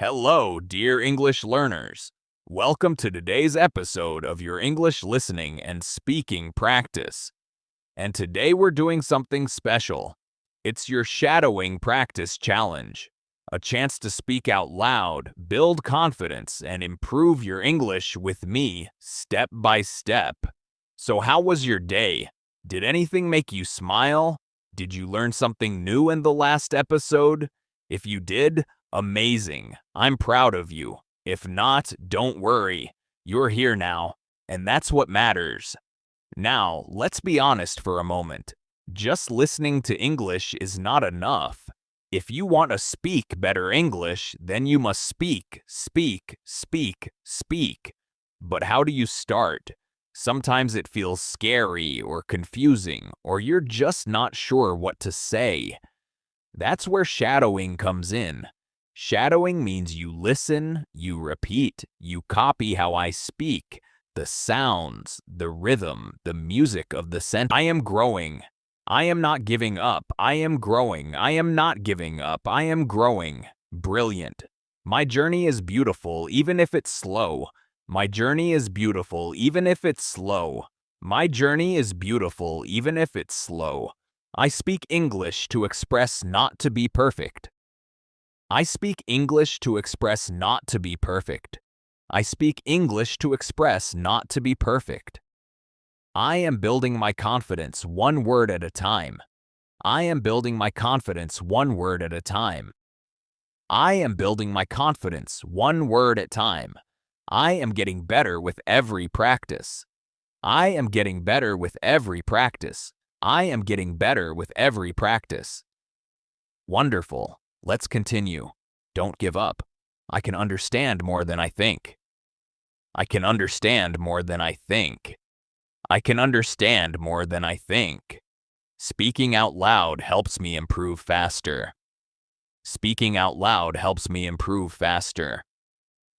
Hello, dear English learners. Welcome to today's episode of your English listening and speaking practice. And today we're doing something special. It's your shadowing practice challenge, a chance to speak out loud, build confidence, and improve your English with me step by step. So how was your day? Did anything make you smile? Did you learn something new in the last episode? If you did, amazing. I'm proud of you. If not, don't worry. You're here now, and that's what matters. Now, let's be honest for a moment. Just listening to English is not enough. If you want to speak better English, then you must speak, speak, speak, speak. But how do you start? Sometimes it feels scary or confusing, or you're just not sure what to say. That's where shadowing comes in. Shadowing means you listen, you repeat, you copy how I speak, the sounds, the rhythm, the music of the sentence. I am growing. I am not giving up. I am growing. I am not giving up. I am growing. Brilliant. My journey is beautiful, even if it's slow. My journey is beautiful, even if it's slow. My journey is beautiful, even if it's slow. I speak English to express not to be perfect. I speak English to express not to be perfect. I speak English to express not to be perfect. I am building my confidence one word at a time. I am building my confidence one word at a time. I am building my confidence one word at a time. I am getting better with every practice. I am getting better with every practice. I am getting better with every practice. Wonderful. Let's continue. Don't give up. I can understand more than I think. I can understand more than I think. I can understand more than I think. Speaking out loud helps me improve faster. Speaking out loud helps me improve faster.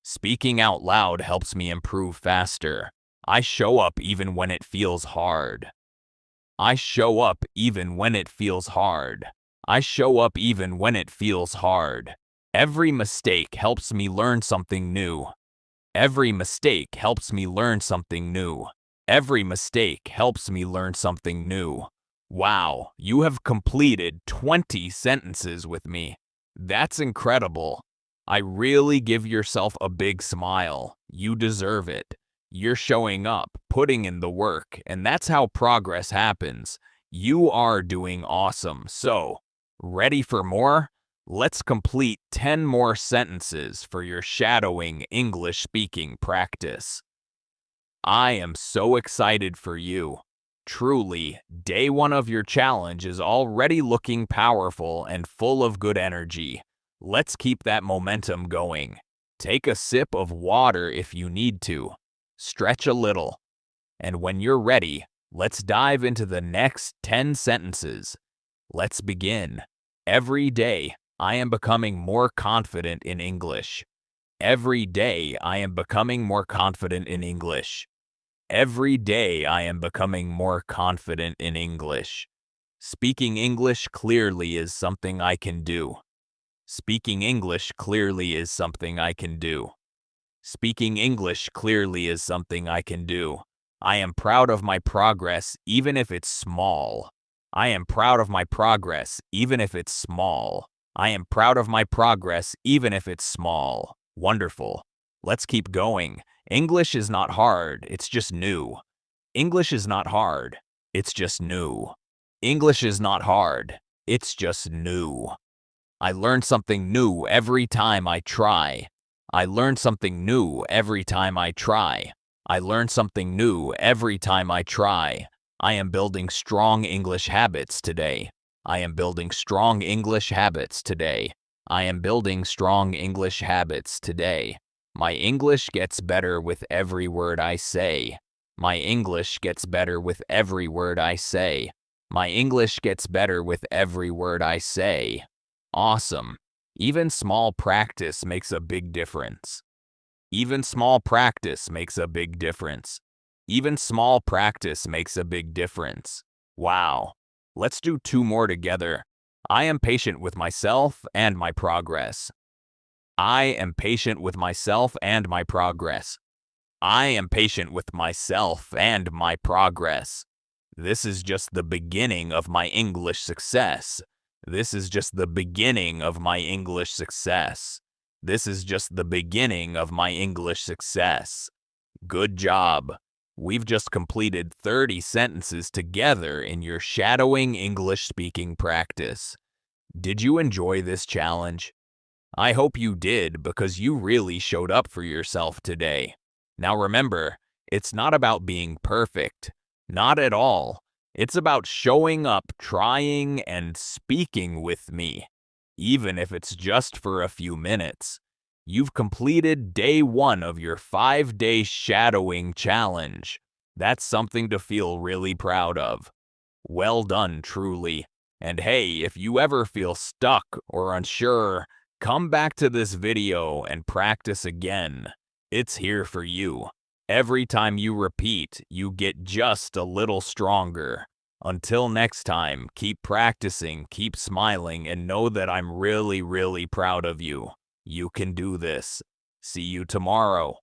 Speaking out loud helps me improve faster. I show up even when it feels hard. I show up even when it feels hard. I show up even when it feels hard. Every mistake helps me learn something new. Every mistake helps me learn something new. Every mistake helps me learn something new. Wow, you have completed 20 sentences with me. That's incredible. I really give yourself a big smile. You deserve it. You're showing up, putting in the work, and that's how progress happens. You are doing awesome. So, ready for more? Let's complete 10 more sentences for your shadowing English speaking practice. I am so excited for you. Truly, day one of your challenge is already looking powerful and full of good energy. Let's keep that momentum going. Take a sip of water if you need to. Stretch a little. And when you're ready, let's dive into the next 10 sentences. Let's begin. Every day, I am becoming more confident in English. Every day, I am becoming more confident in English. Every day, I am becoming more confident in English. Speaking English clearly is something I can do. Speaking English clearly is something I can do. Speaking English clearly is something I can do. I am proud of my progress, even if it's small. I am proud of my progress, even if it's small. I am proud of my progress, even if it's small. Wonderful. Let's keep going. English is not hard, it's just new. English is not hard, it's just new. English is not hard, it's just new. I learn something new every time I try. I learn something new every time I try. I learn something new every time I try. I am building strong English habits today. I am building strong English habits today. I am building strong English habits today. My English gets better with every word I say. My English gets better with every word I say. My English gets better with every word I say. Awesome. Even small practice makes a big difference. Even small practice makes a big difference. Even small practice makes a big difference. Wow. Let's do 2 more together. I am patient with myself and my progress. I am patient with myself and my progress. I am patient with myself and my progress. This is just the beginning of my English success. This is just the beginning of my English success. This is just the beginning of my English success. Good job. We've just completed 30 sentences together in your shadowing English speaking practice. Did you enjoy this challenge? I hope you did, because you really showed up for yourself today. Now remember, it's not about being perfect. Not at all. It's about showing up, trying, and speaking with me, even if it's just for a few minutes. You've completed day 1 of your 5-day shadowing challenge. That's something to feel really proud of. Well done, truly. And hey, if you ever feel stuck or unsure, come back to this video and practice again. It's here for you. Every time you repeat, you get just a little stronger. Until next time, keep practicing, keep smiling, and know that I'm really, really proud of you. You can do this. See you tomorrow.